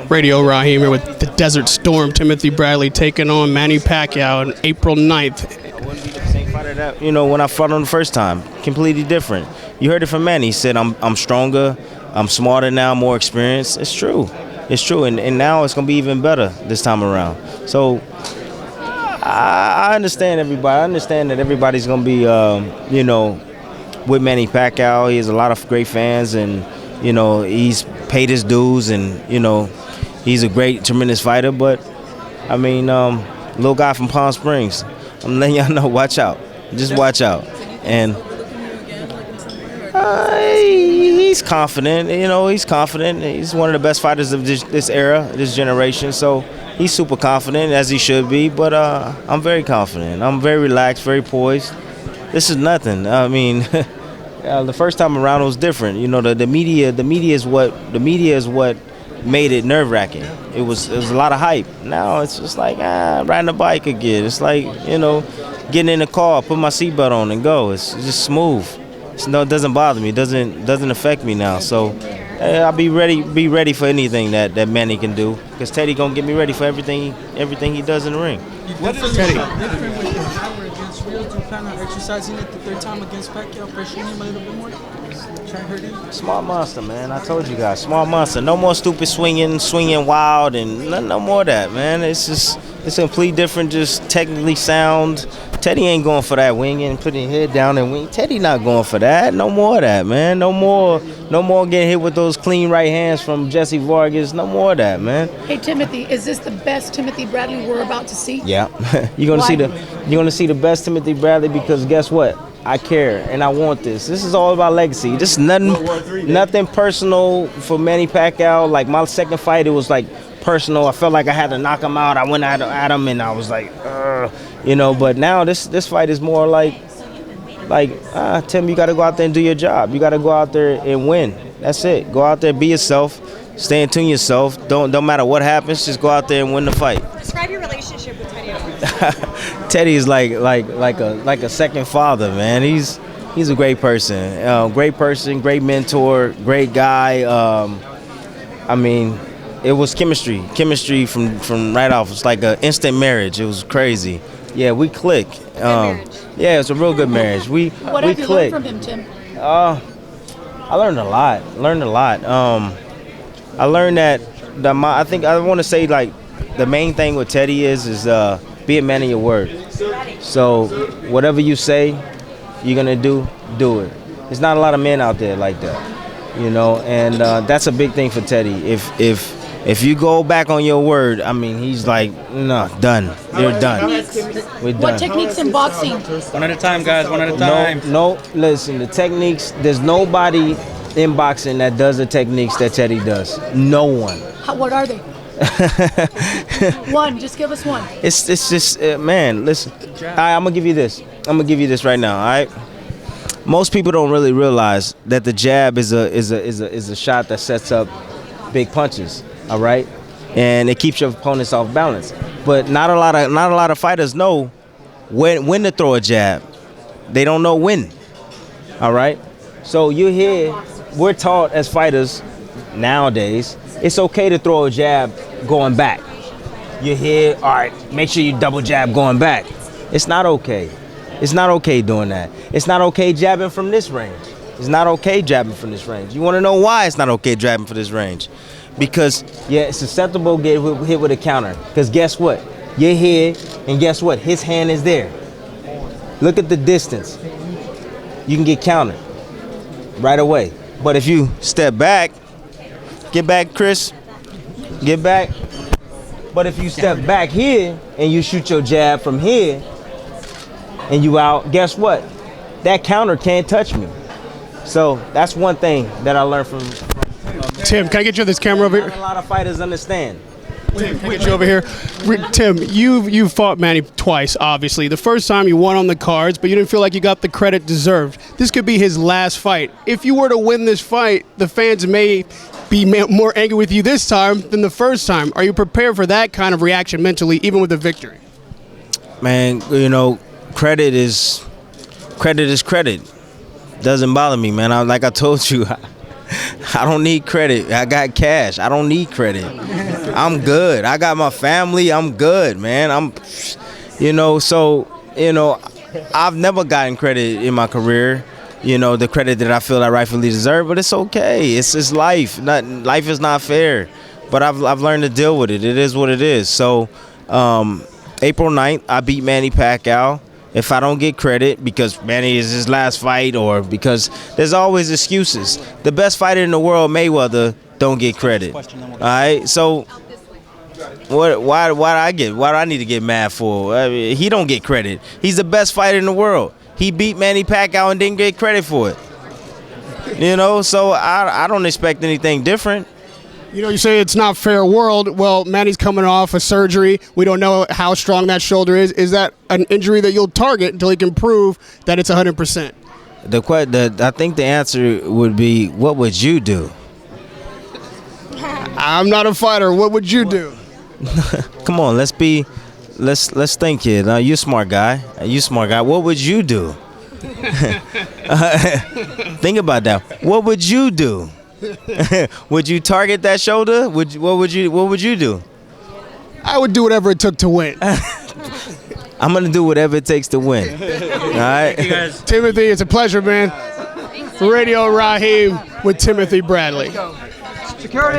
Radio Raheem here with the Desert Storm. Timothy Bradley taking on Manny Pacquiao on April 9th. I wouldn't be the same fighter that, when I fought him the first time. Completely different. You heard it from Manny. He said, I'm stronger, I'm smarter now, more experienced. It's true. It's true. And now it's going to be even better this time around. So I understand everybody. I understand that everybody's going to be, with Manny Pacquiao. He has a lot of great fans, and, he's paid his dues, and, he's a great, tremendous fighter. But, little guy from Palm Springs, I'm letting y'all know, watch out. Just watch out. And he's confident. He's confident. He's one of the best fighters of this era, this generation. So he's super confident, as he should be. But I'm very confident. I'm very relaxed, very poised. This is nothing. The first time around it was different. The media is what made it nerve-wracking. It was a lot of hype. Now it's just like riding a bike again. It's like getting in the car, put my seatbelt on, and go. It's just smooth. It doesn't bother me. It doesn't affect me now. So I'll be ready for anything that Manny can do, because Teddy gonna get me ready for everything he does in the ring. What is Teddy? Different with your power against Real. Do you plan on exercising it the third time against Pacquiao, pressuring him a little bit more? Try to hurt him? Smart monster, man. I told you guys, smart monster. No more stupid swinging wild, and no more of that, man. It's complete different, just technically sound. Teddy ain't going for that winging, putting his head down and wing. Teddy not going for that. No more of that, man. No more getting hit with those clean right hands from Jesse Vargas. No more of that, man. Hey Timothy, is this the best Timothy Bradley we're about to see? Yeah, you're gonna see the best Timothy Bradley, because guess what? I care and I want this. This is all about legacy. This is nothing personal for Manny Pacquiao. Like my second fight, it was like personal. I felt like I had to knock him out. I went at him and I was like, But now this fight is more like Tim, you got to go out there and do your job. You got to go out there and win. That's it. Go out there, be yourself. Stay in tune yourself. Don't matter what happens. Just go out there and win the fight. Describe your relationship with Teddy. Teddy is like a second father, man. He's a great person. Great mentor, great guy. It was chemistry from right off. It's like an instant marriage. It was crazy. Yeah, we click. Yeah, it's a real good marriage. We What have you learned from him, Tim? I learned a lot. I learned that I think I want to say, like, the main thing with Teddy is be a man of your word. So whatever you say you're gonna do it. There's not a lot of men out there like that, and that's a big thing for Teddy. If you go back on your word, he's like, no, done. You're done. We're done. What techniques in boxing? One at a time, guys. One at a time. No, listen, the techniques, there's nobody in boxing that does the techniques that Teddy does. No one. What are they? One, just give us one. It's just, man, listen. I'm going to give you this. I'm going to give you this right now, all right? Most people don't really realize that the jab is a shot that sets up big punches, all right? And it keeps your opponents off balance. But not a lot of fighters know when to throw a jab. They don't know when. All right? So we're taught as fighters nowadays, it's okay to throw a jab going back. You're here, all right, make sure you double jab going back. It's not okay. It's not okay doing that. It's not okay jabbing from this range. It's not okay jabbing from this range. You want to know why it's not okay jabbing from this range? Because, it's susceptible to get hit with a counter. Because guess what? You're here, and guess what? His hand is there. Look at the distance. You can get countered right away. But if you step back, get back, Chris. Get back. But if you step back here and you shoot your jab from here and you out, guess what? That counter can't touch me. So that's one thing that I learned from Tim, can I get you this camera over here? a lot of fighters understand. Tim, can I get you over here? Tim, you fought Manny twice, obviously. The first time you won on the cards, but you didn't feel like you got the credit deserved. This could be his last fight. If you were to win this fight, the fans may be more angry with you this time than the first time. Are you prepared for that kind of reaction mentally, even with a victory? Man, credit is credit. Doesn't bother me, man. Like I told you, I don't need credit. I got cash. I don't need credit. I'm good. I got my family. I'm good, man. I've never gotten credit in my career. The credit that I feel I rightfully deserve, but it's okay. It's just life. Life is not fair, but I've learned to deal with it. It is what it is. So, April 9th, I beat Manny Pacquiao. If I don't get credit because Manny is his last fight, or because there's always excuses. The best fighter in the world, Mayweather, don't get credit. All right, so why do I need to get mad for? I mean, he don't get credit. He's the best fighter in the world. He beat Manny Pacquiao and didn't get credit for it. So I don't expect anything different. You say it's not fair world. Well, Manny's coming off a surgery. We don't know how strong that shoulder is. Is that an injury that you'll target until he can prove that it's 100%? I think the answer would be, what would you do? I'm not a fighter. What would you do? Come on, let's think here. Now, you smart guy. What would you do? Think about that. What would you do? Would you target that shoulder? What would you do? I would do whatever it took to win. I'm gonna do whatever it takes to win. All right. Thank you guys. Timothy, it's a pleasure, man. Radio Raheem with Timothy Bradley. Security.